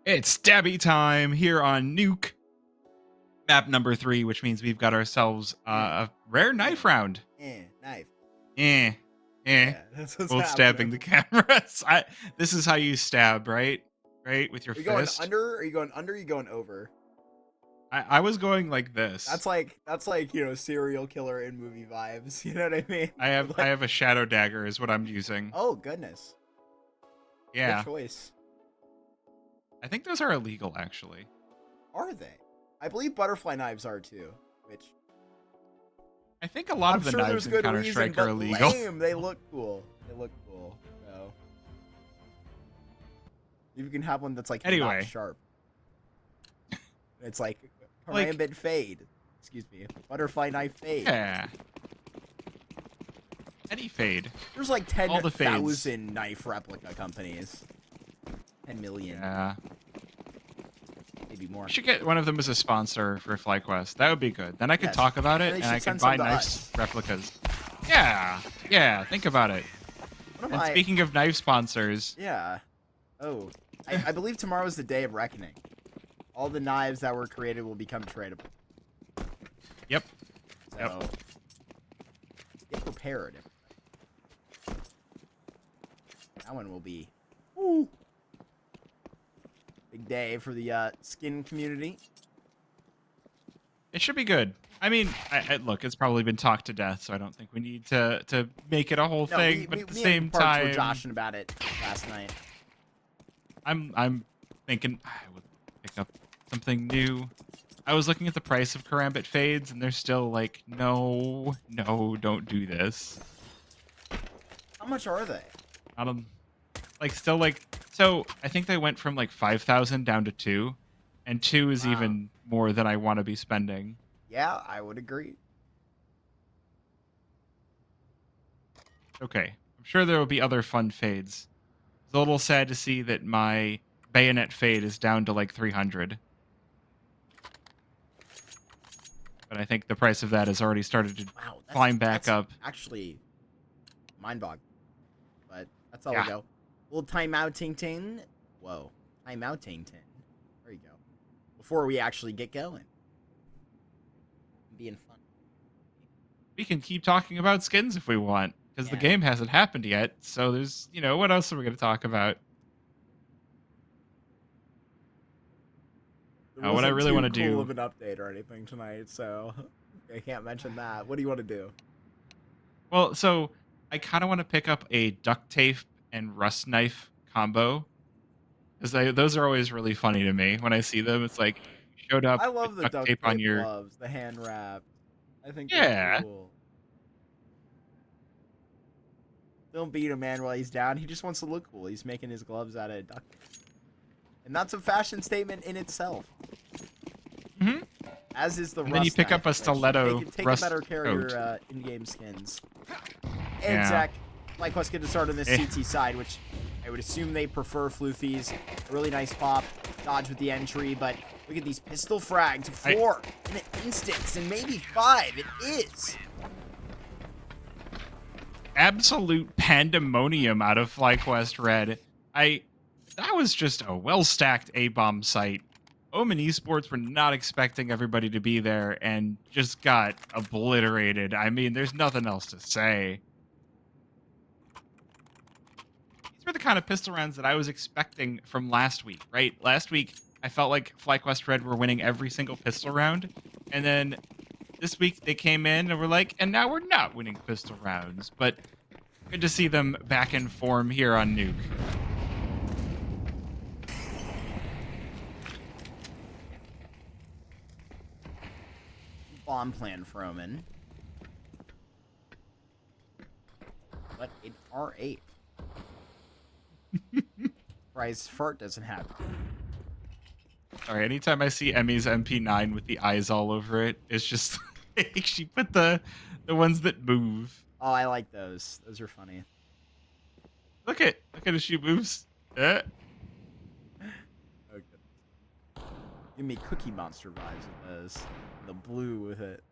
It's stabby time here on Nuke, map number 3, which means we've got ourselves a rare knife round. Knife. Eh, Yeah, that's what's both stabbing the cameras. This is how you stab, right? Right, with your Are you going fist. under? Are you going under? Or are you going over? I was going like this. That's like serial killer in movie vibes. You know what I mean? I have a shadow dagger is what I'm using. Oh goodness. Yeah. Good choice. I think those are illegal actually. Are they? I believe butterfly knives are too. Which I think a lot of the knives in Counter-Strike are illegal. Lame. They look cool. So you can have one that's like not sharp. It's like karambit fade. Excuse me. Butterfly knife fade. Yeah. Any fade. There's like 10,000 knife replica companies. 10 million. Yeah. Maybe more. We should get one of them as a sponsor for FlyQuest. That would be good. Then I could talk about it and I could buy nice replicas. Yeah. Yeah. Think about it. And speaking of knife sponsors. Yeah. Oh. I believe tomorrow is the day of reckoning. All the knives that were created will become tradable. Yep. So, get prepared. That one will be big day for the skin community. It should be good. I mean, look, it's probably been talked to death, so I don't think we need to make it a whole thing. But at the same time, we were joshing about it last night. I'm thinking I would pick up something new. I was looking at the price of karambit fades, and they're still like, no, don't do this. How much are they? So I think they went from like 5,000 down to 2, and 2 is even more than I want to be spending. Yeah, I would agree. Okay, I'm sure there will be other fun fades. It's a little sad to see that my bayonet fade is down to like 300. But I think the price of that has already started to climb back up. Actually, mind-boggling. But that's all we go. Little timeout, ting. Whoa, timeout, ting. There you go. Before we actually get going, being fun. We can keep talking about skins if we want, because the game hasn't happened yet. So there's, what else are we going to talk about? What I really want to do of an update or anything tonight, so I can't mention that. What do you want to do? Well, so I kind of want to pick up a duct tape and rust knife combo, because those are always really funny to me when I see them. It's like you showed up. I love the duct tape on your gloves, the hand wrap. I think they're cool. Don't beat a man while he's down. He just wants to look cool. He's making his gloves out of duct tape. And that's a fashion statement in itself. Mm-hmm. As is the rust. And then you pick up a stiletto. Take a better care of your in-game skins. And Zach, FlyQuest get to start on this CT side, which I would assume they prefer floofies. A really nice pop. Dodge with the entry, but look at these pistol frags. 4 in an instance, and maybe 5. It is. Absolute pandemonium out of FlyQuest Red. That was just a well-stacked A-bomb site. Omen Esports were not expecting everybody to be there and just got obliterated. I mean, there's nothing else to say. These were the kind of pistol rounds that I was expecting from last week, right? Last week, I felt like FlyQuest Red were winning every single pistol round. And then this week, they came in and were like, and now we're not winning pistol rounds. But good to see them back in form here on Nuke. Bomb plan for Omen. But an R8. Price fart doesn't happen. Sorry, anytime I see Emmy's MP9 with the eyes all over it, it's just like she put the ones that move. Oh, I like those. Those are funny. Look at how she moves. Okay. Give me Cookie Monster vibes with those. The blue with it.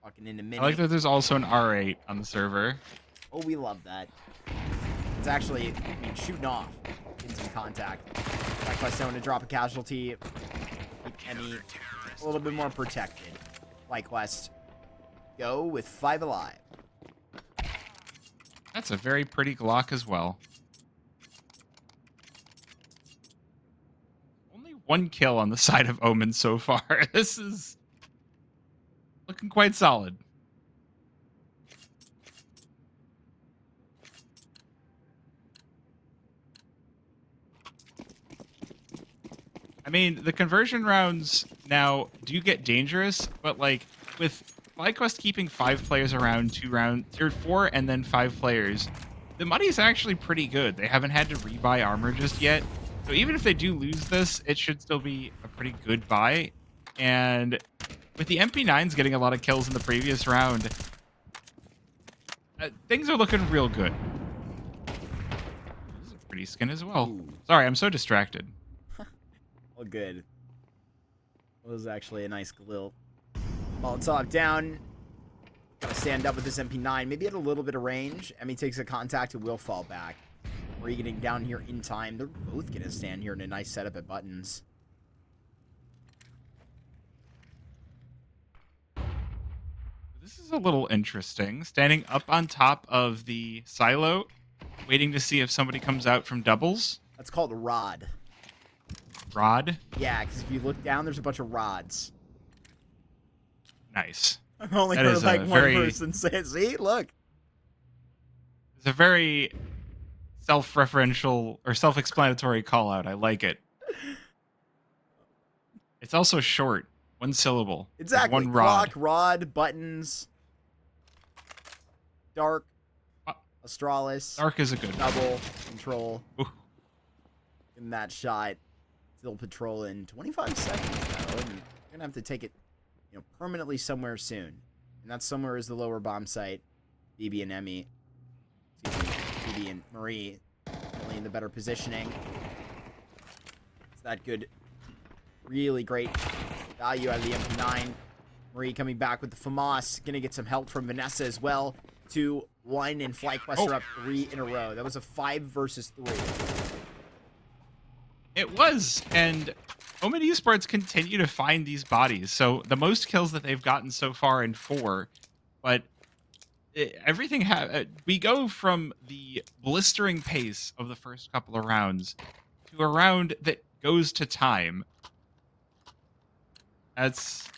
Walking into mini. I like that there's also an R8 on the server. Oh, we love that. It's actually, I mean, shooting off in some contact. FlyQuest going to drop a casualty. Keep Emmy a little bit more protected. FlyQuest go with 5 alive. That's a very pretty Glock as well. Only 1 kill on the side of Omen so far. This is looking quite solid. I mean, the conversion rounds now do get dangerous, but like with FlyQuest keeping 5 players around 2 rounds, or 4 and then 5 players, the money is actually pretty good. They haven't had to rebuy armor just yet. So even if they do lose this, it should still be a pretty good buy. And with the MP9s getting a lot of kills in the previous round, things are looking real good. This is a pretty skin as well. Ooh. Sorry, I'm so distracted. All good. It was actually a nice glue. Molotov down. Gotta stand up with this MP9. Maybe at a little bit of range. Emmy takes a contact and will fall back. Marie getting down here in time. They're both gonna stand here in a nice setup at buttons. This is a little interesting. Standing up on top of the silo, waiting to see if somebody comes out from doubles. That's called a rod. Rod? Yeah, because if you look down, there's a bunch of rods. Nice. I've only That heard is like a one very- person say it. See, look. It's a very self-referential or self-explanatory call out. I like it. It's also short. 1 syllable. There's Exactly. 1 rod. Clock, rod, buttons. Dark. Astralis. Dark is a good one. Double. Control. Ooh. In that shot. Still patrolling 25 seconds though. And you're gonna have to take it, permanently somewhere soon. And that somewhere is the lower bomb site. BB and Emmy. Excuse me. BB and Marie. Really in the better positioning. It's that good. Really great value out of the MP9. Marie coming back with the FAMAS. Gonna get some help from Vanessa as well. 2-1 and FlyQuest are up 3 in a row. That was a 5 versus 3. It was, and Omen Esports continue to find these bodies. So the most kills that they've gotten so far in 4, but everything we go from the blistering pace of the first couple of rounds to a round that goes to time. That's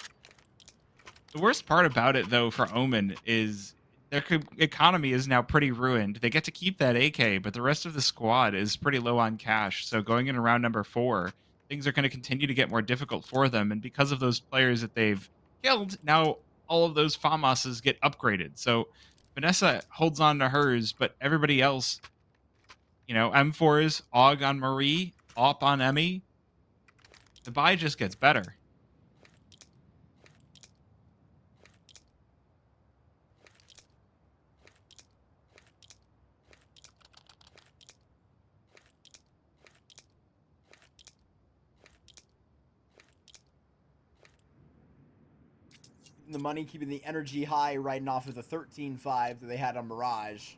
the worst part about it, though, for Omen is their economy is now pretty ruined. They get to keep that AK, but the rest of the squad is pretty low on cash. So going into round number 4, things are going to continue to get more difficult for them. And because of those players that they've killed, now all of those FAMASs get upgraded. So Vanessa holds on to hers, but everybody else, M4s, AUG on Marie, AWP on Emmy. The buy just gets better. The money, keeping the energy high, riding off of the 13-5 that they had on Mirage.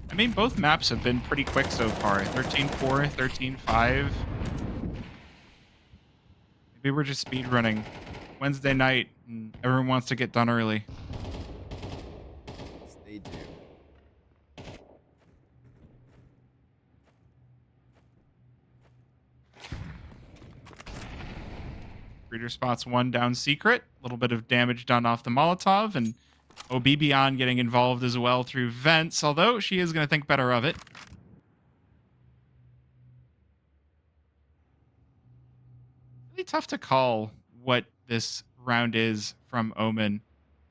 I mean, both maps have been pretty quick so far. 13-4, 13-5. Maybe we're just speedrunning. Wednesday night, and everyone wants to get done early. Yes, they do. Breeder spots 1 down secret. A little bit of damage done off the Molotov, and Obibion getting involved as well through vents, although she is going to think better of it. Really tough to call what this round is from Omen.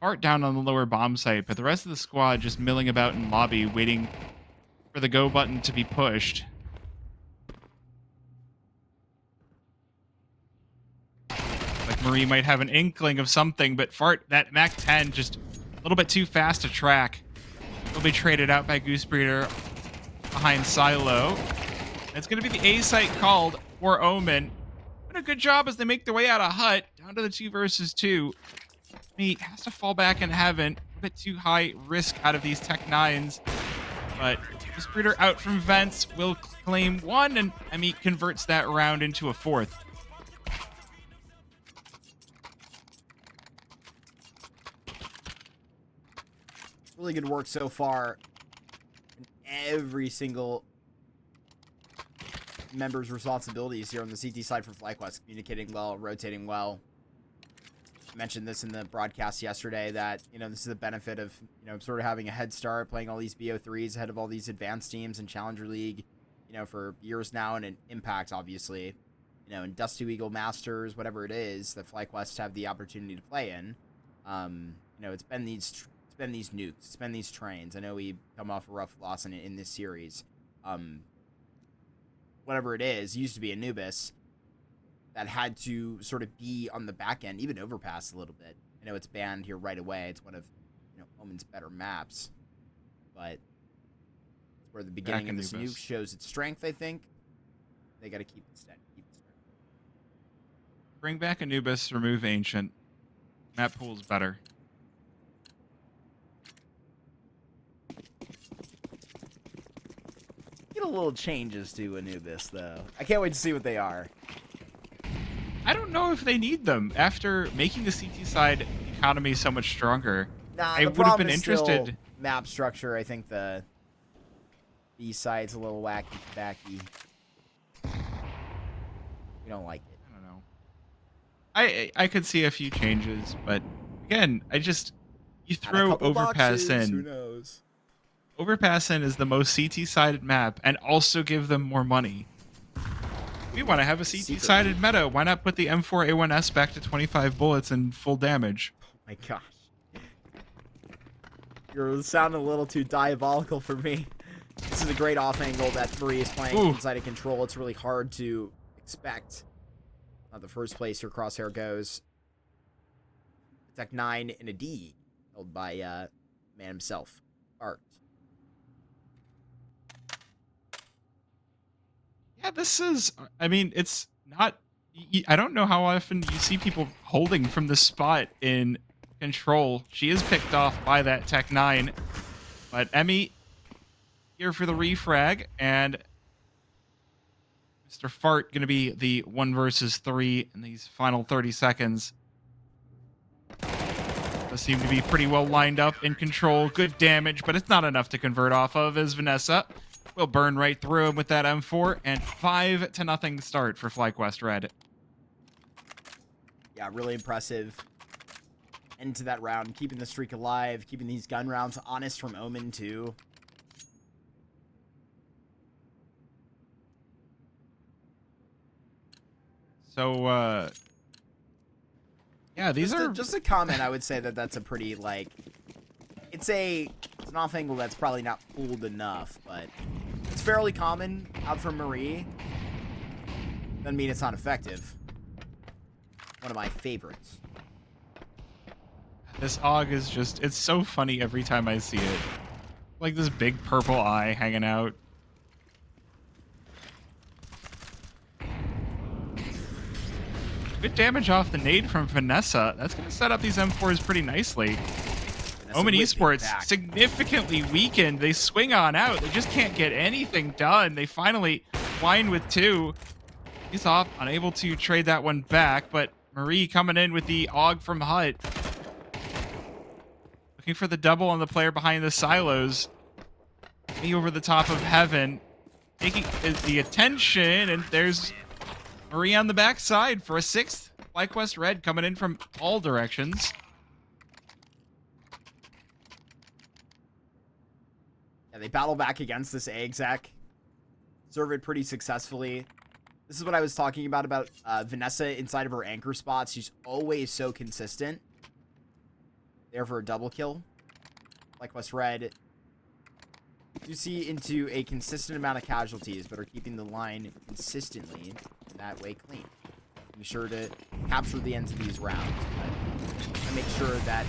Art down on the lower bomb site, but the rest of the squad just milling about in lobby, waiting for the go button to be pushed. Like Marie might have an inkling of something, but Fart, that MAC-10, just a little bit too fast to track. Will be traded out by Goosebreeder behind Silo. It's going to be the A site called for Omen. doing a good job as they make their way out of hut down to the 2 versus 2. He has to fall back in heaven. A bit too high risk out of these Tech 9s. But Disputer out from vents will claim 1, and Emmy converts that round into a 4th. Really good work so far. And every single member's responsibilities here on the CT side for FlyQuest. Communicating well, rotating well. I mentioned this in the broadcast yesterday that, this is the benefit of, sort of having a head start, playing all these BO3s ahead of all these advanced teams in Challenger League, for years now, and in Impact, obviously. In Dust 2 Eagle Masters, whatever it is that FlyQuest have the opportunity to play in. It's been these nukes, it's been these trains. I know we come off a rough loss in this series. Whatever it is, used to be Anubis that had to sort of be on the back end, even overpass a little bit. I know it's banned here right away. It's one of, Omen's better maps. But it's where the beginning of this nuke shows its strength, I think. They got to keep it steady. Bring back Anubis, remove Ancient. Map pool's better. Get a little changes to Anubis, though. I can't wait to see what they are. I don't know if they need them after making the CT side economy so much stronger. Nah, I would have been interested. Map structure, I think the B side's a little wacky. We don't like it. I don't know. I could see a few changes, but again, you throw Overpass in. Who knows? Overpass in is the most CT-sided map, and also give them more money. We want to have a CT-sided meta. Why not put the M4A1S back to 25 bullets and full damage? Oh my gosh. You're sounding a little too diabolical for me. This is a great off angle that Marie is playing inside of control. It's really hard to expect. The first place your crosshair goes. Tech 9 in a D, held by man himself, Art. Yeah, this is, it's not, I don't know how often you see people holding from the spot in control. She is picked off by that Tech 9, but Emmy here for the refrag, and Mr. Fart going to be the 1 versus 3 in these final 30 seconds. Does seem to be pretty well lined up in control. Good damage, but it's not enough to convert off of as Vanessa will burn right through him with that M4, and 5-0 start for FlyQuest Red. Yeah, really impressive end to that round, keeping the streak alive, keeping these gun rounds honest from Omen too. So, yeah, these are just a comment. I would say that that's a pretty, like, it's an off angle that's probably not fooled enough, but it's fairly common out from Marie. Doesn't mean it's not effective. One of my favorites. This AUG is just, it's so funny every time I see it. Like this big purple eye hanging out. Good damage off the nade from Vanessa. That's going to set up these M4s pretty nicely. Omen Esports significantly weakened. They swing on out. They just can't get anything done. They finally wind with 2. He's off, unable to trade that one back, but Marie coming in with the AUG from Hut. Looking for the double on the player behind the silos. Me over the top of heaven. Taking the attention, and there's Marie on the backside for a 6th. FlyQuest Red coming in from all directions. Yeah, they battle back against this exec. Serve it pretty successfully. This is what I was talking about Vanessa inside of her anchor spots. She's always so consistent. There for a double kill. FlyQuest Red. You see into a consistent amount of casualties, but are keeping the line consistently in that way clean. Be sure to capture the ends of these rounds. And make sure that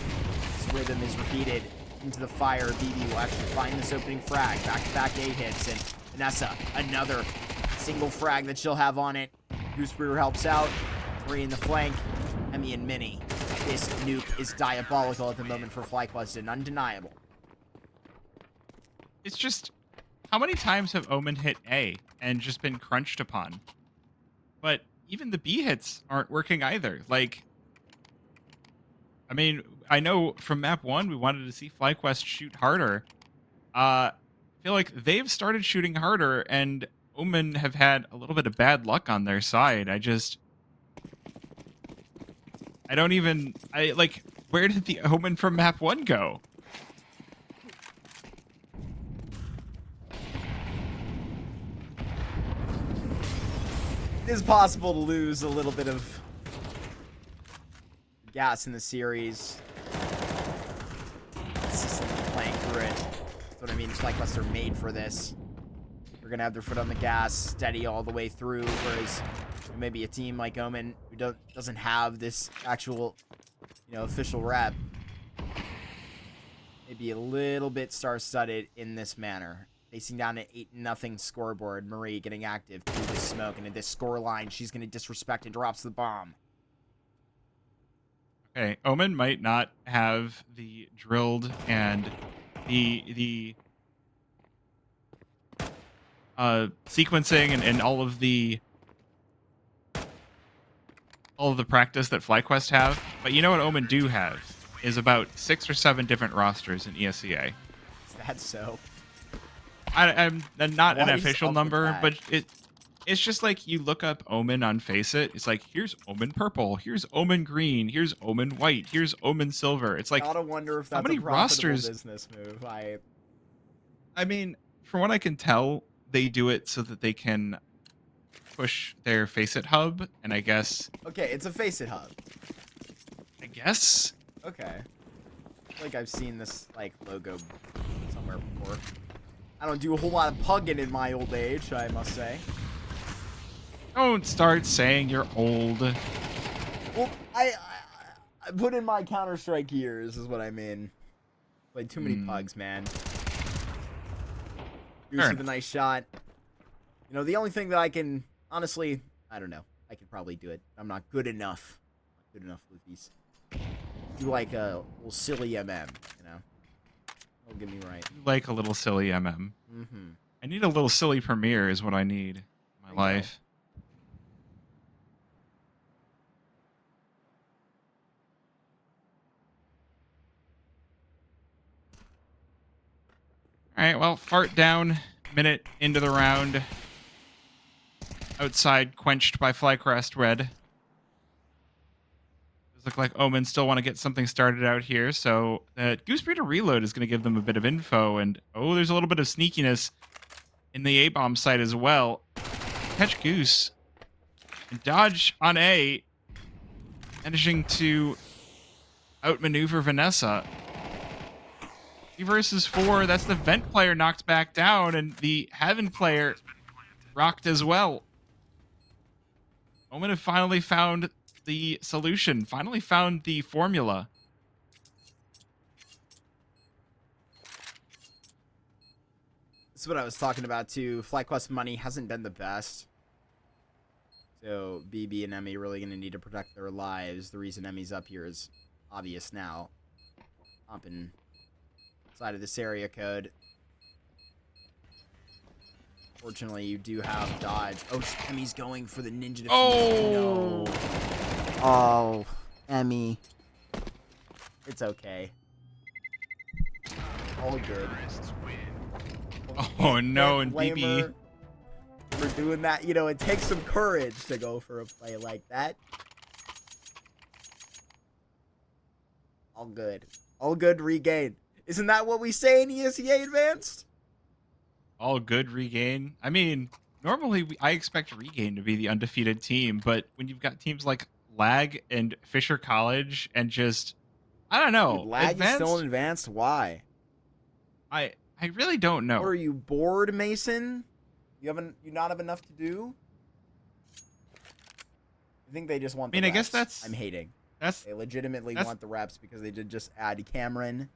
this rhythm is repeated into the fire. BB will actually find this opening frag. Back-to-back A hits, and Vanessa, another single frag that she'll have on it. Goosebreeder helps out. Marie in the flank. Emmy and Minnie. This nuke is diabolical at the moment for FlyQuest and undeniable. It's just, how many times have Omen hit A and just been crunched upon? But even the B hits aren't working either. Like, I mean, I know from map 1 we wanted to see FlyQuest shoot harder. I feel like they've started shooting harder, and Omen have had a little bit of bad luck on their side. Where did the Omen from map 1 go? It is possible to lose a little bit of gas in the series. Consistently playing through it. That's what I mean. FlyQuest are made for this. They're going to have their foot on the gas, steady all the way through, whereas maybe a team like Omen who doesn't have this actual, official rep, maybe a little bit star-studded in this manner. Facing down an 8-0 scoreboard. Marie getting active through this smoke, and at this score line, she's going to disrespect and drops the bomb. Okay, Omen might not have the drilled and the sequencing and all of the practice that FlyQuest have, but you know what Omen do have is about 6 or 7 different rosters in ESEA. Is that so? I'm not an official number, but it's just like you look up Omen on Faceit. It's like, here's Omen purple, here's Omen green, here's Omen white, here's Omen silver. It's like, I gotta wonder if that's how many a profitable rosters business move. I mean, from what I can tell, they do it so that they can push their Faceit hub, and I guess. Okay, it's a Faceit hub. I guess. Okay. I feel like I've seen this logo somewhere before. I don't do a whole lot of pugging in my old age, I must say. Don't start saying you're old. Well, I put in my Counter-Strike years, is what I mean. Played too many pugs, man. Goose with a nice shot. The only thing that I can, honestly, I don't know. I could probably do it. I'm not good enough. Not good enough with these. Do like a little silly MM, Don't get me right. Like a little silly MM. Mm-hmm. I need a little silly premiere is what I need in my life. All right, well, fart down, minute into the round. Outside, quenched by FlyQuest red. Does look like Omen still want to get something started out here, so Goosebreeder reload is going to give them a bit of info, and there's a little bit of sneakiness in the A-bomb site as well. Catch Goose. And dodge on A, managing to outmaneuver Vanessa. 3 versus 4. That's the Vent player knocked back down, and the Heaven player rocked as well. Omen have finally found the solution, finally found the formula. This is what I was talking about too. FlyQuest money hasn't been the best. So BB and Emmy really going to need to protect their lives. The reason Emmy's up here is obvious now. Pumping side of this area code. Fortunately, you do have dodge. Oh, Emmy's going for the ninja defense. Oh! No. Oh, Emmy. It's okay. All good. Oh no, and BB. For doing that, it takes some courage to go for a play like that. All good. All good regain. Isn't that what we say in ESEA Advanced? All good regain. I mean, normally I expect regain to be the undefeated team, but when you've got teams like Lag and Fisher College and just, I don't know. Dude, Lag is still in Advanced? Why? I really don't know. Or are you bored, Mason? You not have enough to do? I think they just want the reps. I guess that's... I'm hating. They legitimately want the reps because they did just add Cameron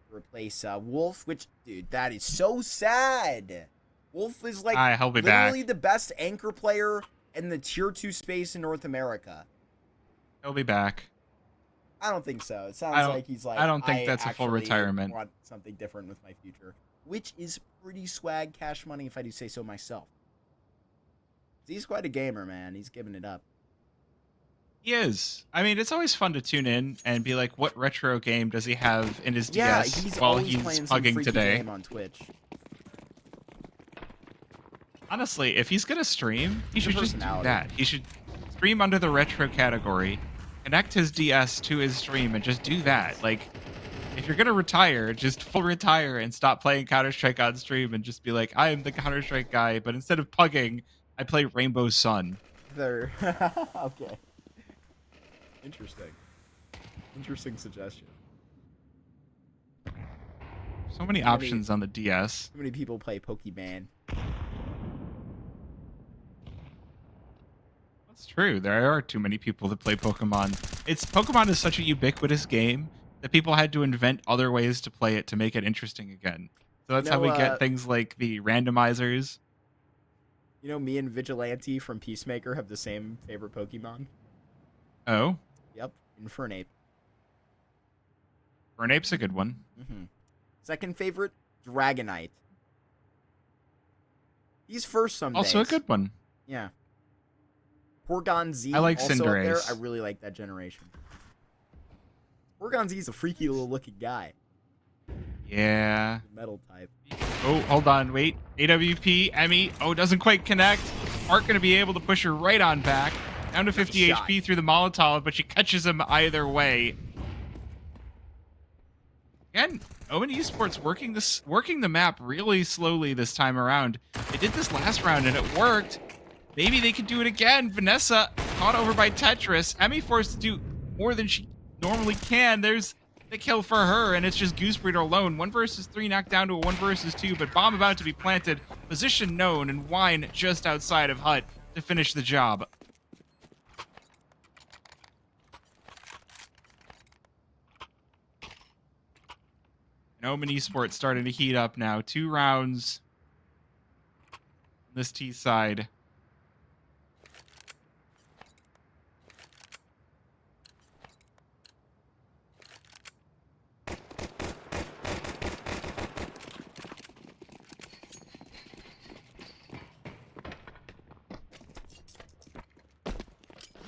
to replace Wolf, which, dude, that is so sad. Wolf is like he'll be literally back. the best anchor player in the tier 2 space in North America. He'll be back. I don't think so. It sounds like he's like, I don't think that's a full retirement. Want something different with my future, which is pretty swag cash money if I do say so myself. He's quite a gamer, man. He's giving it up. He is. I mean, it's always fun to tune in and be like, what retro game does he have in his DS while he's hugging today? Game on Twitch. Honestly, if he's gonna stream, he should just do that. He should stream under the retro category, connect his DS to his stream, and just do that. Like, if you're gonna retire, just full retire and stop playing Counter-Strike on stream and just be like, I am the Counter-Strike guy, but instead of pugging, I play Rainbow Sun. There. Okay. Interesting. Interesting suggestion. So many options on the DS. Too many people play Pokemon. That's true. There are too many people that play Pokemon. Pokemon is such a ubiquitous game that people had to invent other ways to play it to make it interesting again. So that's how we get things like the randomizers. You know, me and Vigilante from Peacemaker have the same favorite Pokemon. Oh? Yep, Infernape. Infernape's a good one. Mm-hmm. Second favorite, Dragonite. He's first some days. Also a good one. Yeah. Porygon Z. I like also Cinderace. Up there. I really like that generation. Porygon Z is a freaky little looking guy. Yeah. Metal type. Oh, hold on. Wait. AWP, Emmy. Oh, doesn't quite connect. Aren't going to be able to push her right on back. Down to 50 HP through the Molotov, but she catches him either way. Again, Omen Esports working the map really slowly this time around. They did this last round and it worked. Maybe they could do it again. Vanessa caught over by Tetris. Emmy forced to do more than she normally can. There's the kill for her, and it's just Goosebreeder alone. 1 versus 3 knocked down to a 1 versus 2, but bomb about to be planted. Position known, and Wine just outside of Hut to finish the job. And Omen Esports starting to heat up now. 2 rounds on this T side.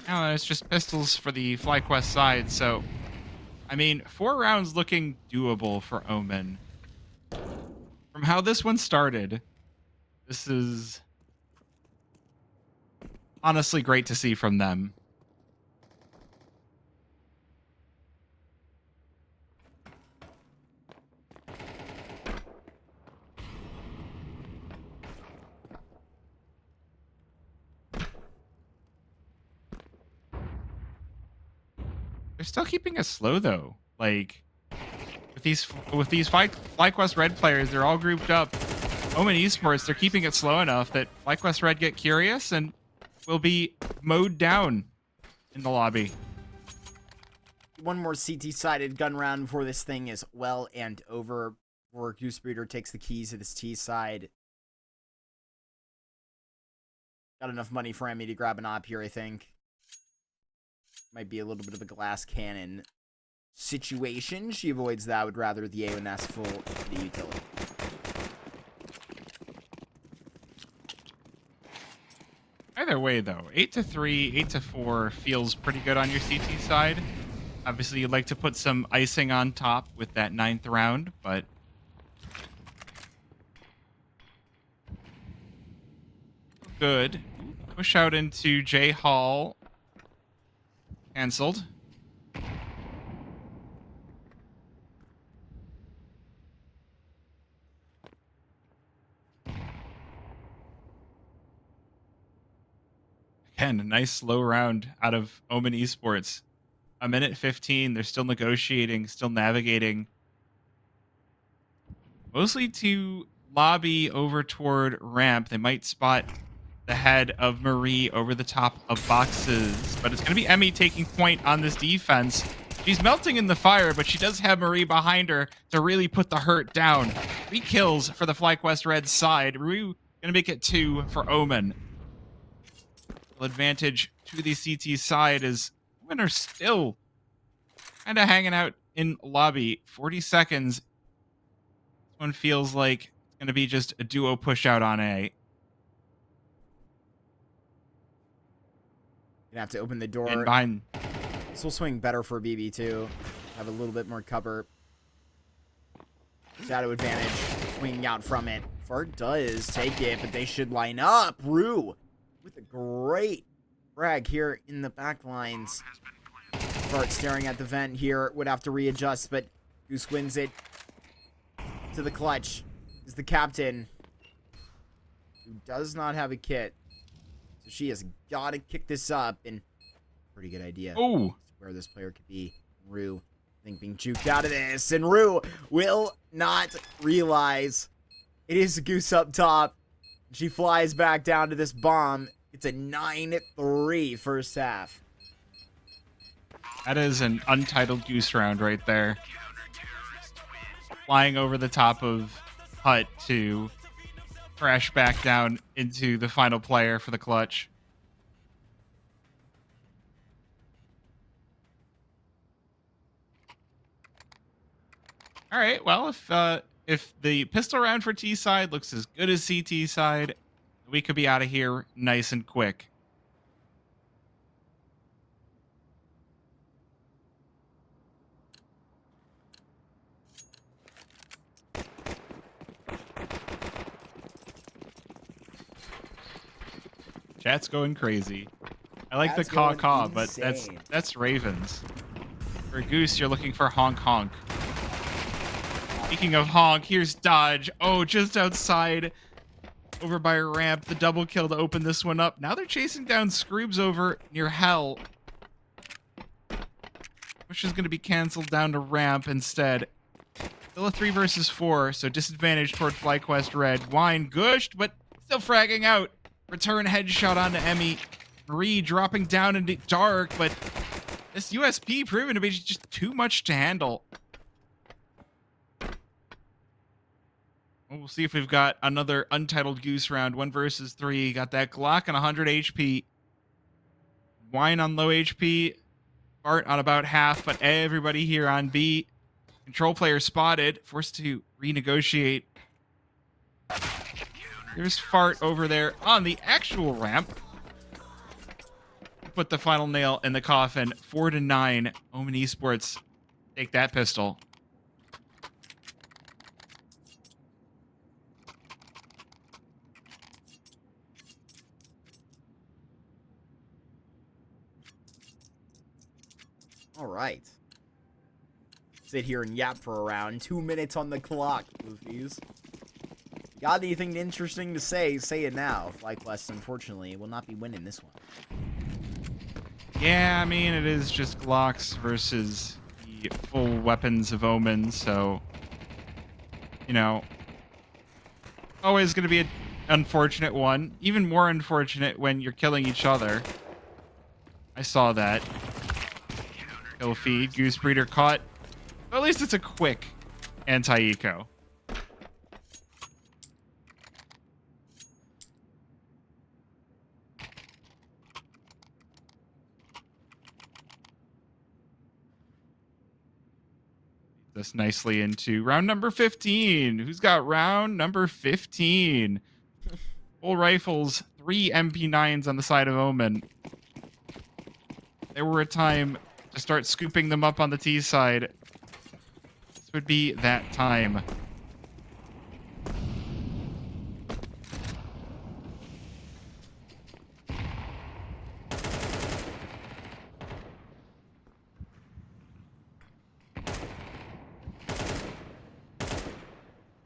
Now it's just pistols for the FlyQuest side, so I mean, 4 rounds looking doable for Omen. From how this one started, this is honestly great to see from them. They're still keeping it slow though. Like with these FlyQuest Red players, they're all grouped up. Omen Esports, they're keeping it slow enough that FlyQuest Red get curious and will be mowed down in the lobby. One more CT-sided gun round before this thing is well and over. Before Goosebreeder takes the keys to this T side. Got enough money for Emmy to grab an op here, I think. Might be a little bit of a glass cannon situation. She avoids that. Would rather the A1S full the utility. Either way, though, 8-3, 8-4 feels pretty good on your CT side. Obviously, you'd like to put some icing on top with that 9th round, but good. Push out into J Hall. Cancelled. Again, a nice slow round out of Omen Esports. 1:15. They're still negotiating, still navigating. Mostly to lobby over toward ramp. They might spot the head of Marie over the top of boxes, but it's going to be Emmy taking point on this defense. She's melting in the fire, but she does have Marie behind her to really put the hurt down. 3 kills for the FlyQuest Red side. Marie going to make it 2 for Omen. advantage to the CT side as Omen are still kind of hanging out in lobby. 40 seconds. This one feels like it's going to be just a duo push out on A. Gonna have to open the door. And behind. This will swing better for BB too. Have a little bit more cover. Shadow advantage. Swinging out from it. Fart does take it, but they should line up. Rue with a great frag here in the back lines. Fart staring at the vent here. Would have to readjust, but Goose wins it. To the clutch is the captain, who does not have a kit. So she has got to kick this up, and pretty good idea. Oh, Where this player could be. Rue, I think, being juked out of this, and Rue will not realize it is Goose up top. She flies back down to this bomb. It's a 9-3 first half. that is an untitled Goose round right there. Flying over the top of Hut to crash back down into the final player for the clutch. All right, well, if the pistol round for T side looks as good as CT side, we could be out of here nice and quick. Chat's going crazy. I like the caw-caw, but that's Ravens. For Goose, you're looking for honk honk. Speaking of honk, here's Dodge. Oh, just outside, over by a ramp. The double kill to open this one up. Now they're chasing down Scroobs over near Hell. Push is going to be canceled down to ramp instead. Still a 3 versus 4, so disadvantage toward FlyQuest Red. Wine gushed, but still fragging out. Return headshot onto Emmy. Marie dropping down into dark, but this USP proven to be just too much to handle. We'll see if we've got another untitled Goose round. 1 versus 3. Got that Glock on 100 HP. Wine on low HP. Bart on about half, but everybody here on B. Control player spotted. Forced to renegotiate. There's Fart over there on the actual ramp. Put the final nail in the coffin. 4-9. Omen Esports take that pistol. All right. Sit here and yap for a round. 2 minutes on the clock, goofies. Got anything interesting to say it now. FlyQuest, unfortunately, will not be winning this one. Yeah, I mean, it is just Glocks versus the full weapons of Omen, so, you know, always going to be an unfortunate one. Even more unfortunate when you're killing each other. I saw that. Kill feed, Goose Breeder caught. But at least it's a quick anti-eco. This nicely into round number 15. Who's got round number 15? Full rifles, 3 MP9s on the side of Omen. There were a time to start scooping them up on the T side. This would be that time.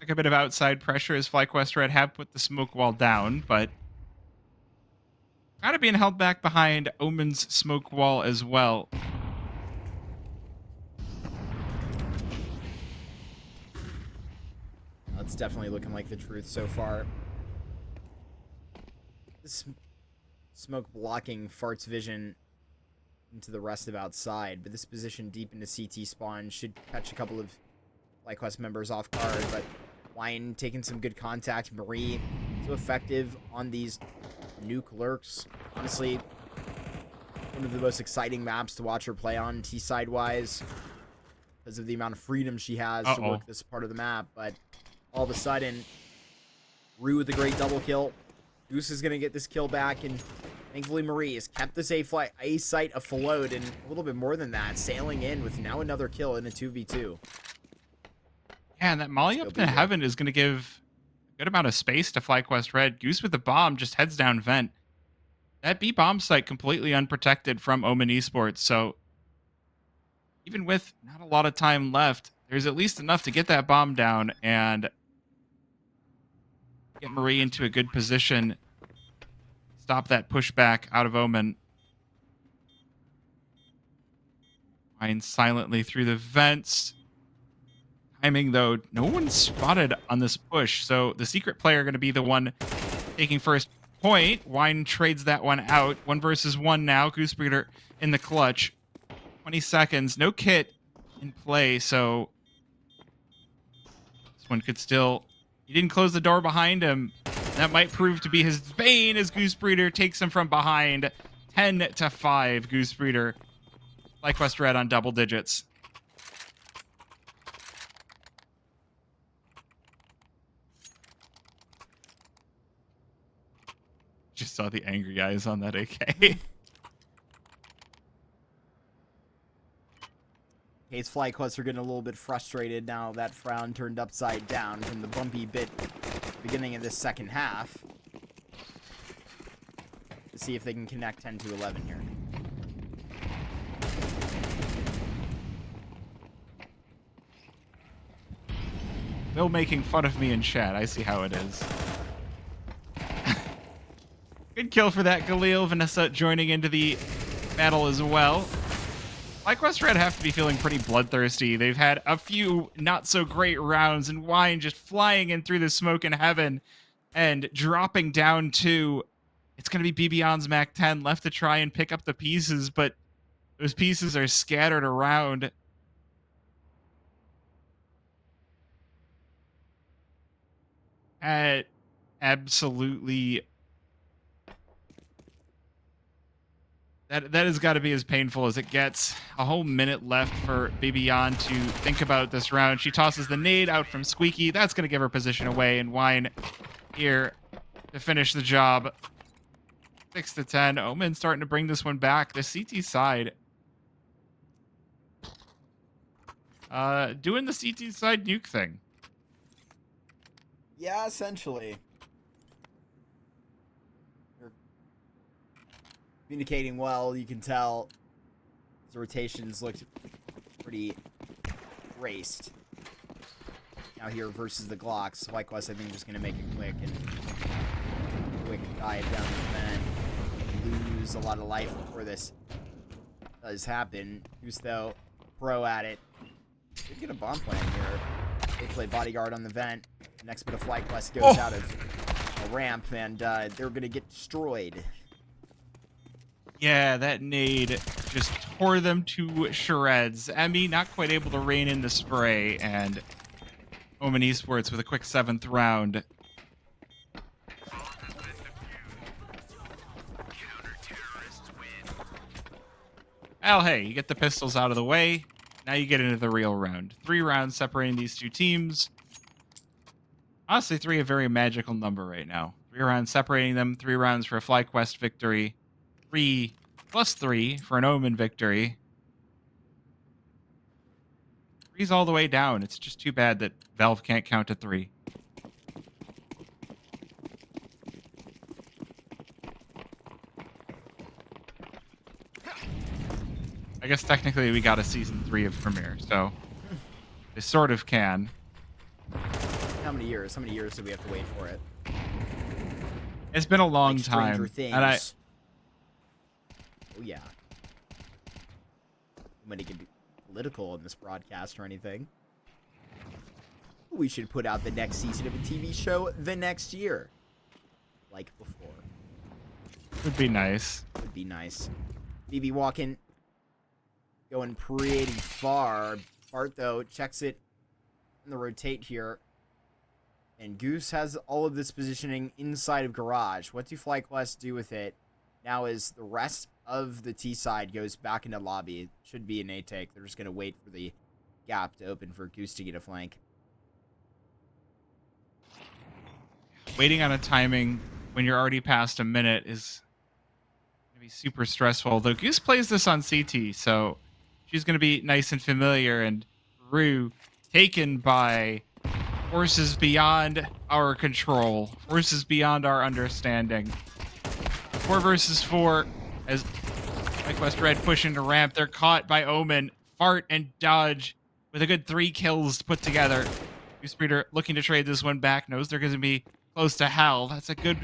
A bit of outside pressure as FlyQuest Red have put the smoke wall down, but kind of being held back behind Omen's smoke wall as well. That's definitely looking like the truth so far. This smoke blocking Fart's vision into the rest of outside, but this position deep into CT spawn should catch a couple of FlyQuest members off guard, but Wine taking some good contact. Marie so effective on these Nuke lurks. Honestly, one of the most exciting maps to watch her play on T-side wise because of the amount of freedom she has to work this part of the map. But all of a sudden, Rue with a great double kill. Goose is going to get this kill back, and thankfully Marie has kept this A site afloat, and a little bit more than that, sailing in with now another kill in a 2v2. Yeah, and that Molly up to heaven is going to give a good amount of space to FlyQuest Red. Goose with the bomb just heads down vent. That B bomb site completely unprotected from Omen Esports, so even with not a lot of time left, there's at least enough to get that bomb down and get Marie into a good position. Stop that pushback out of Omen. Mine silently through the vents. Timing, though, no one's spotted on this push, so the secret player going to be the one taking first point. Wine trades that one out. 1 versus 1 now. Goosebreeder in the clutch. 20 seconds. No kit in play, so this one could still... He didn't close the door behind him. That might prove to be his bane as Goosebreeder takes him from behind. 10-5, Goosebreeder. FlyQuest Red on double digits. Just saw the angry eyes on that AK. Kate's FlyQuest are getting a little bit frustrated now that frown turned upside down from the bumpy bit beginning of this second half. To see if they can connect 10 to 11 here. Bill making fun of me in chat. I see how it is. Good kill for that, Galil. Vanessa joining into the battle as well. FlyQuest Red have to be feeling pretty bloodthirsty. They've had a few not so great rounds, and Wine just flying in through the smoke in heaven and dropping down to... It's going to be BBion's Mac 10 left to try and pick up the pieces, but those pieces are scattered around. Absolutely... That has got to be as painful as it gets. A whole minute left for Bibion to think about this round. She tosses the nade out from Squeaky. That's going to give her position away, and Wine here to finish the job. 6-10. Omen starting to bring this one back. The CT side. Doing the CT side nuke thing. Yeah, essentially. Communicating well, you can tell his rotations looked pretty raced. Now here versus the Glocks, FlyQuest I think just going to make it quick and quick dive down the vent. Lose a lot of life before this does happen. Who's though pro at it. Did get a bomb plan here. They play bodyguard on the vent. Next bit of FlyQuest goes out of a ramp and they're going to get destroyed. Yeah, that nade just tore them to shreds. Emmy not quite able to rein in the spray, and Omen Esports with a quick 7th round. Well, hey, you get the pistols out of the way. Now you get into the real round. 3 rounds separating these two teams. Honestly, 3 a very magical number right now. 3 rounds separating them. 3 rounds for a FlyQuest victory. 3 plus 3 for an Omen victory. 3's all the way down. It's just too bad that Valve can't count to 3. I guess technically we got a Season 3 of Premiere, so they sort of can. How many years? How many years do we have to wait for it? It's been a long like time. And oh yeah. Nobody can be political in this broadcast or anything. We should put out the next season of a TV show the next year. Like before. Would be nice. Would be nice. BB walking. Going pretty far. Bart, though, checks it in the rotate here. And Goose has all of this positioning inside of Garage. What do FlyQuest do with it now as the rest of the T side goes back into lobby? It should be an A take. They're just going to wait for the gap to open for Goose to get a flank. Waiting on a timing when you're already past a minute is going to be super stressful. Though Goose plays this on CT, so she's going to be nice and familiar. And Rue taken by forces beyond our control, forces beyond our understanding. 4 versus 4 as FlyQuest Red push into ramp. They're caught by Omen. Fart and dodge with a good 3 kills put together. Goose Breeder looking to trade this one back. Knows they're going to be close to hell. That's a good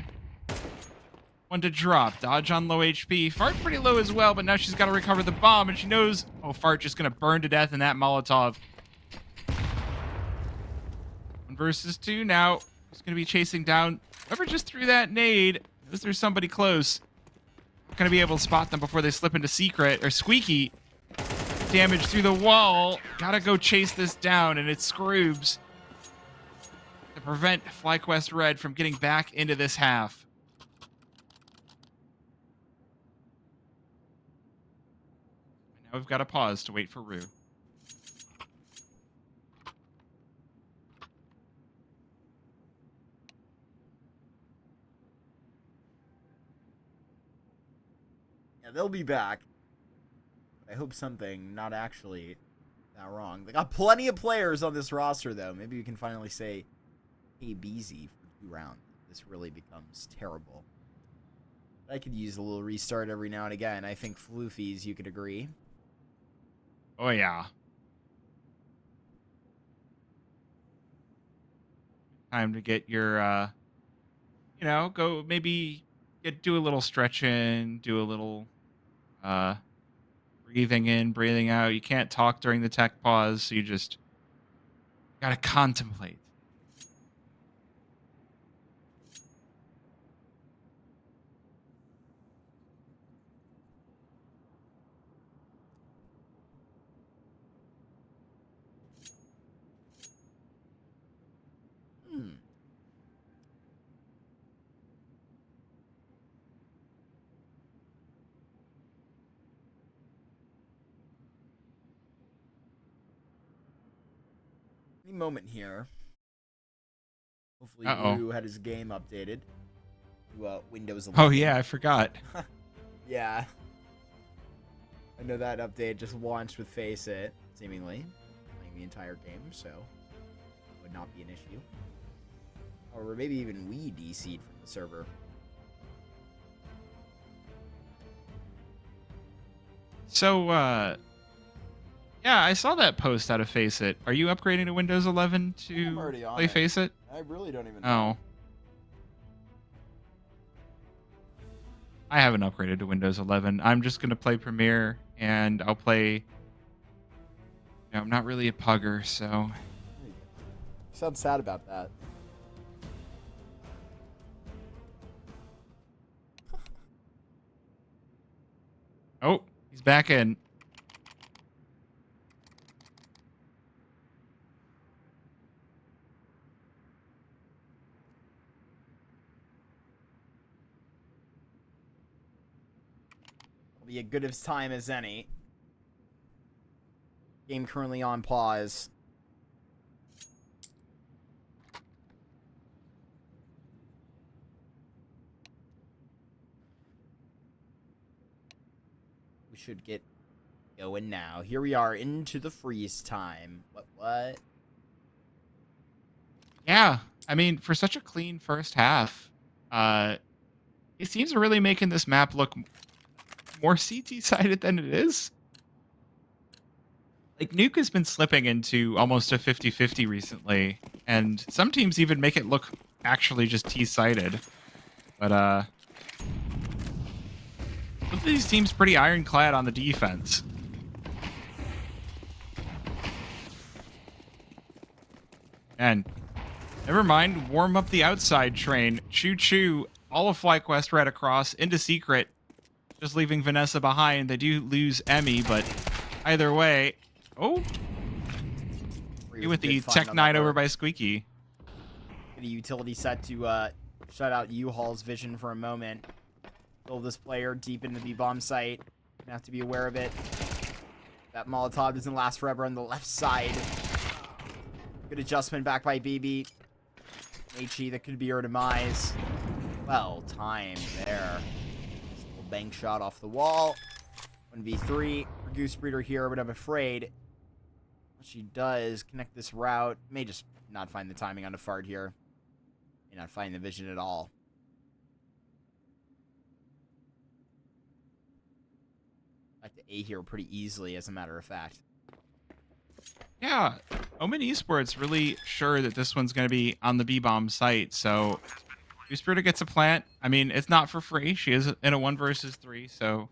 one to drop. Dodge on low HP. Fart pretty low as well, but now she's got to recover the bomb, and she knows, oh, Fart just going to burn to death in that Molotov. 1 versus 2 now. Who's going to be chasing down whoever just threw that nade. Knows there's somebody close. Not going to be able to spot them before they slip into secret. Or Squeaky. Damage through the wall. Gotta go chase this down, and it's Scroobs to prevent FlyQuest Red from getting back into this half. And now we've got to pause to wait for Rue. Yeah, they'll be back. I hope something not actually that wrong. They got plenty of players on this roster, though. Maybe we can finally say, hey, BZ for 2 rounds. This really becomes terrible. I could use a little restart every now and again. I think Floofies, you could agree. Oh, yeah. Time to get your, you know, go maybe do a little stretching, do a little breathing in, breathing out. You can't talk during the tech pause, so you just gotta contemplate. Any moment here. Hopefully, Rue had his game updated to Windows 11. Oh, yeah, I forgot. Yeah. I know that update just launched with Face It, seemingly. Playing the entire game, so it would not be an issue. Or maybe even we DC'd from the server. So, yeah, I saw that post out of Face It. Are you upgrading to Windows 11 to play Face It? I really don't even Oh. know. I haven't upgraded to Windows 11. I'm just going to play Premiere, and I'll play... You know, I'm not really a pugger, so... You sound sad about that. Oh, he's back in. It'll be as good of time as any. Game currently on pause. We should get going now. Here we are into the freeze time. What? Yeah, I mean, for such a clean first half, it seems really making this map look more CT-sided than it is. Like, Nuke has been slipping into almost a 50-50 recently, and some teams even make it look actually just T-sided. But, both of these teams pretty ironclad on the defense. And never mind, warm up the outside train. Choo-choo, all of FlyQuest Red across into Secret. Just leaving Vanessa behind. They do lose Emmy, but either way... Oh! With the Tech 9 over by Squeaky. Get a utility set to shut out U-Haul's vision for a moment. Kill this player deep into the bomb site. Gonna have to be aware of it. That Molotov doesn't last forever on the left side. Good adjustment back by BB. HE, that could be her demise. Well timed there. Little bank shot off the wall. 1v3 for Goose Breeder here, but I'm afraid what she does connect this route. May just not find the timing on the fart here. May not find the vision at all. Back to A here pretty easily, as a matter of fact. Yeah, Omen Esports really sure that this one's going to be on the B-bomb site, so Goosebird gets a plant. I mean, it's not for free. She is in a 1 versus 3, so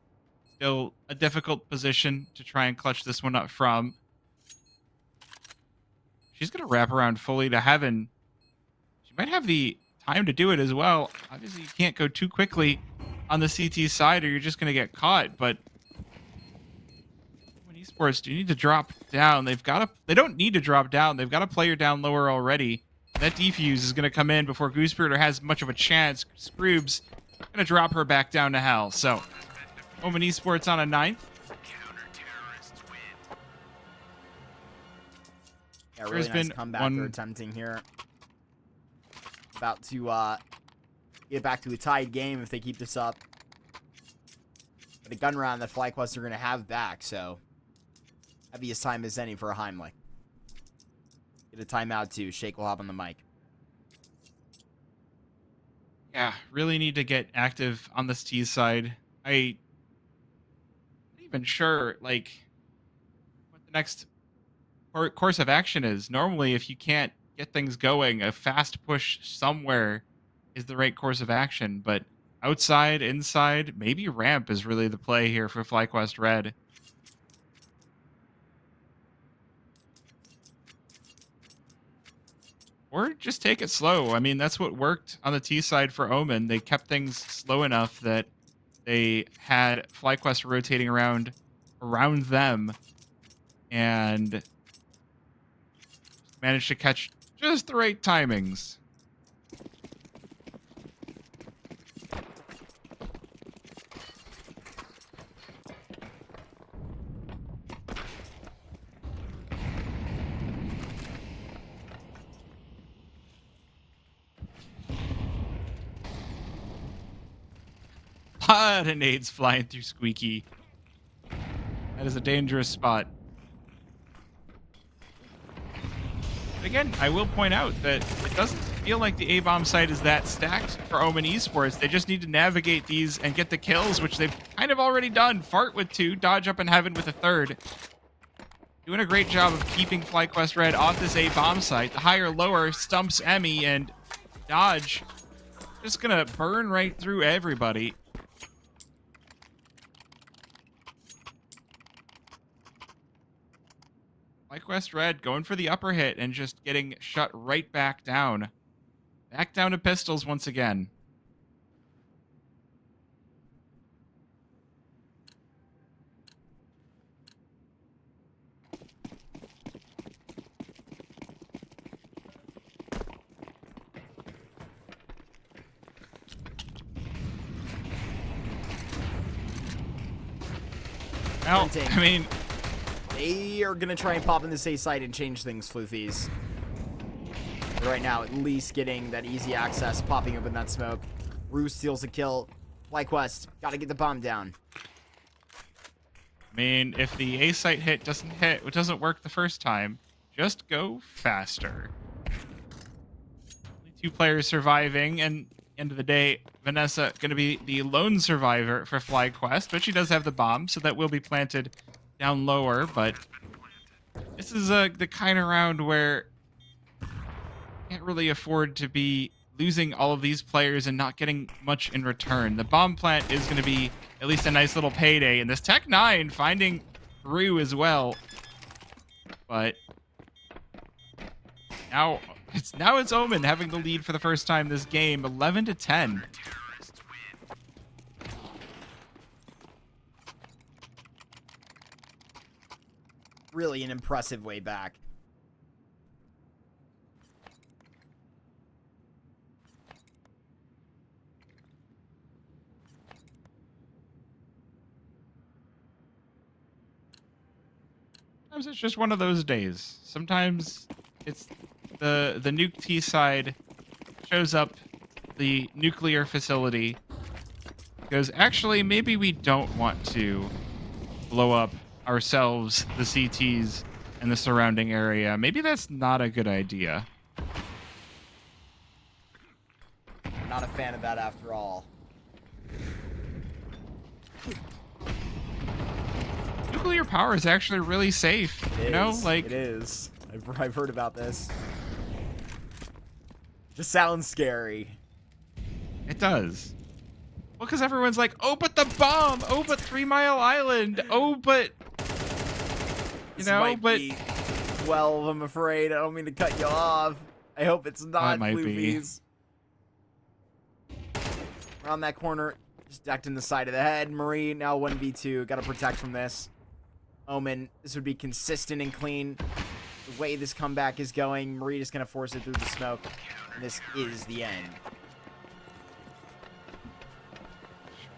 still a difficult position to try and clutch this one up from. She's going to wrap around fully to heaven. She might have the time to do it as well. Obviously, you can't go too quickly on the CT side or you're just going to get caught, but Esports do need to drop down. They don't need to drop down. They've got a player down lower already. That defuse is going to come in before Goosebird has much of a chance. Scroob's going to drop her back down to hell. So, Omen Esports on a 9th. Yeah, really nice comeback they're attempting here. About to get back to a tied game if they keep this up. But a gun round that FlyQuest are going to have back, so that'd be as time as any for a Heimlich. Get a timeout too. Shake will hop on the mic. Yeah, really need to get active on this T side. I'm not even sure, like, what the next course of action is. Normally, if you can't get things going, a fast push somewhere is the right course of action. But outside, inside, maybe ramp is really the play here for FlyQuest Red. Or just take it slow. I mean, that's what worked on the T side for Omen. They kept things slow enough that they had FlyQuest rotating around them and managed to catch just the right timings. Lot of nades flying through Squeaky. That is a dangerous spot. Again, I will point out that it doesn't feel like the A-bomb site is that stacked for Omen Esports. They just need to navigate these and get the kills, which they've kind of already done. Fart with 2, Dodge up in heaven with a 3rd. Doing a great job of keeping FlyQuest Red off this A-bomb site. The higher lower stumps Emmy, and Dodge just gonna burn right through everybody. FlyQuest Red going for the upper hit and just getting shut right back down. Back down to pistols once again. Well, I mean, they are going to try and pop in this A site and change things, Floofies. But right now, at least getting that easy access, popping up in that smoke. Rue steals a kill. FlyQuest, got to get the bomb down. I mean, if the A site hit doesn't hit, it doesn't work the first time, just go faster. Only 2 players surviving, and end of the day, Vanessa going to be the lone survivor for FlyQuest, but she does have the bomb, so that will be planted down lower. But this is the kind of round where you can't really afford to be losing all of these players and not getting much in return. The bomb plant is going to be at least a nice little payday, and this Tech 9 finding Rue as well. But now it's Omen having the lead for the first time this game, 11-10. Really an impressive way back. Sometimes it's just one of those days. Sometimes it's the Nuke T side shows up the nuclear facility, goes, actually, maybe we don't want to blow up ourselves, the CTs, and the surrounding area. Maybe that's not a good idea. I'm not a fan of that after all. Nuclear power is actually really safe. You know, like it is. I've heard about this. Just sounds scary. it does. Well, because everyone's like, oh, but the bomb. Oh, but 3 Mile Island. Oh, but This might be 12, I'm afraid. I don't mean to cut you off. I hope it's not Floofies. Around that corner, just decked in the side of the head. Marie now 1v2. Got to protect from this. Omen, this would be consistent and clean. The way this comeback is going, Marie just going to force it through the smoke. And this is the end.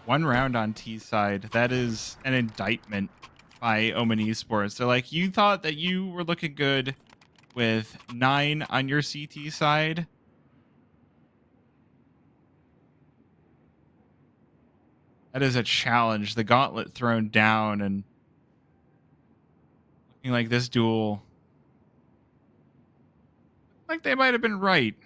One round on T side. That is an indictment by Omen Esports. They're like, you thought that you were looking good with 9 on your CT side. That is a challenge. The gauntlet thrown down, and looking like this duel, like they might have been right.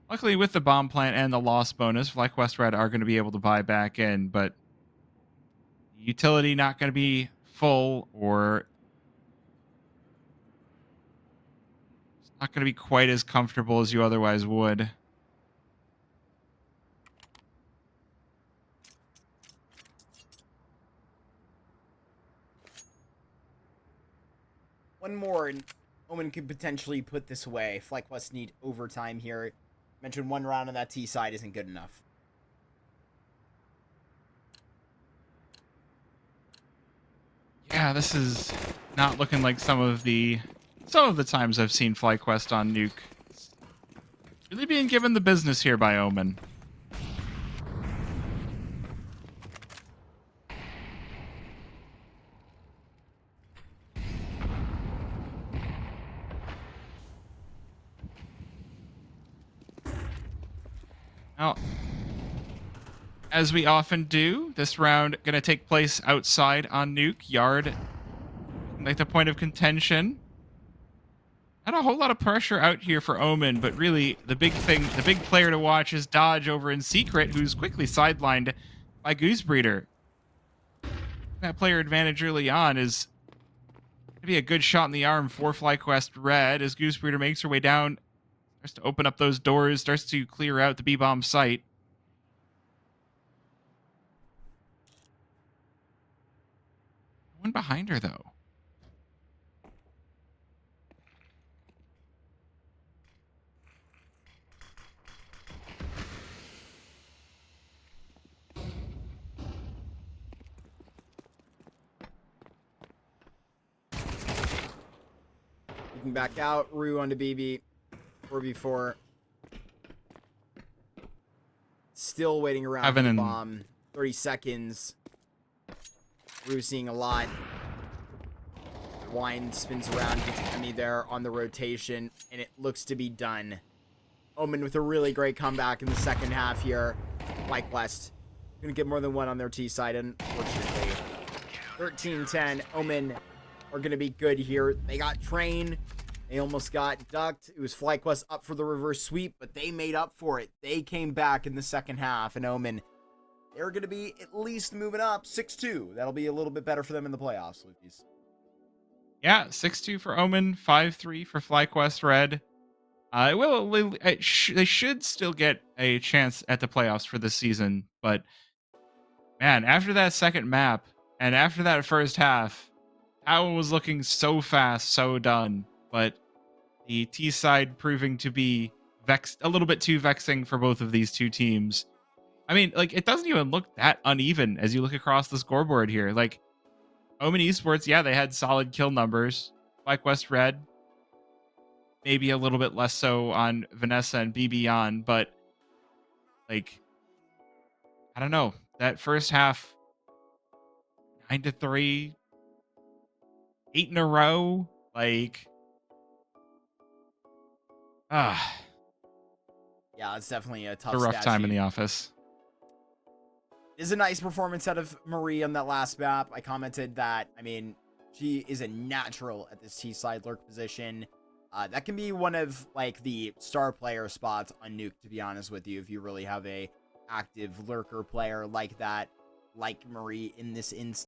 Luckily, with the bomb plant and the loss bonus, FlyQuest Red are going to be able to buy back in, but utility not going to be full, or it's not going to be quite as comfortable as you otherwise would. One more, and Omen could potentially put this away. FlyQuest need overtime here. Mentioned one round on that T side isn't good enough. Yeah, this is not looking like some of the times I've seen FlyQuest on Nuke. It's really being given the business here by Omen. Now, as we often do, this round going to take place outside on Nuke. Yard, like the point of contention. Not a whole lot of pressure out here for Omen, but really the big thing, the big player to watch is Dodge over in Secret, who's quickly sidelined by Goosebreeder. That player advantage early on is going to be a good shot in the arm for FlyQuest Red as Goosebreeder makes her way down, starts to open up those doors, starts to clear out the B-bomb site. One behind her, though. Looking back out, Rue onto BB. 4v4. Still waiting around for the bomb. 30 seconds. Rue seeing a lot. Wine spins around, gets enemy there on the rotation, and it looks to be done. Omen with a really great comeback in the second half here. FlyQuest gonna get more than one on their T side, unfortunately. 13-10. Omen are gonna be good here. They got trained. They almost got ducked. It was FlyQuest up for the reverse sweep, but they made up for it. They came back in the second half, and Omen, they're going to be at least moving up 6-2. That'll be a little bit better for them in the playoffs, Lucas. Yeah, 6-2 for Omen, 5-3 for FlyQuest Red. They should still get a chance at the playoffs for this season, but man, after that second map and after that first half, that one was looking so fast, so done. But the T side proving to be a little bit too vexing for both of these two teams. I mean, like, it doesn't even look that uneven as you look across the scoreboard here. Like, Omen Esports, yeah, they had solid kill numbers. FlyQuest Red, maybe a little bit less so on Vanessa and BB, but like, I don't know. That first half, 9-3, 8 in a row. Like, Yeah, it's definitely a it's tough a rough stat time in sheet. the office. It is a nice performance out of Marie on that last map. I commented that, I mean, she is a natural at this T-side lurk position. That can be one of, like, the star player spots on Nuke, to be honest with you, if you really have a active lurker player like that, like Marie in this instance.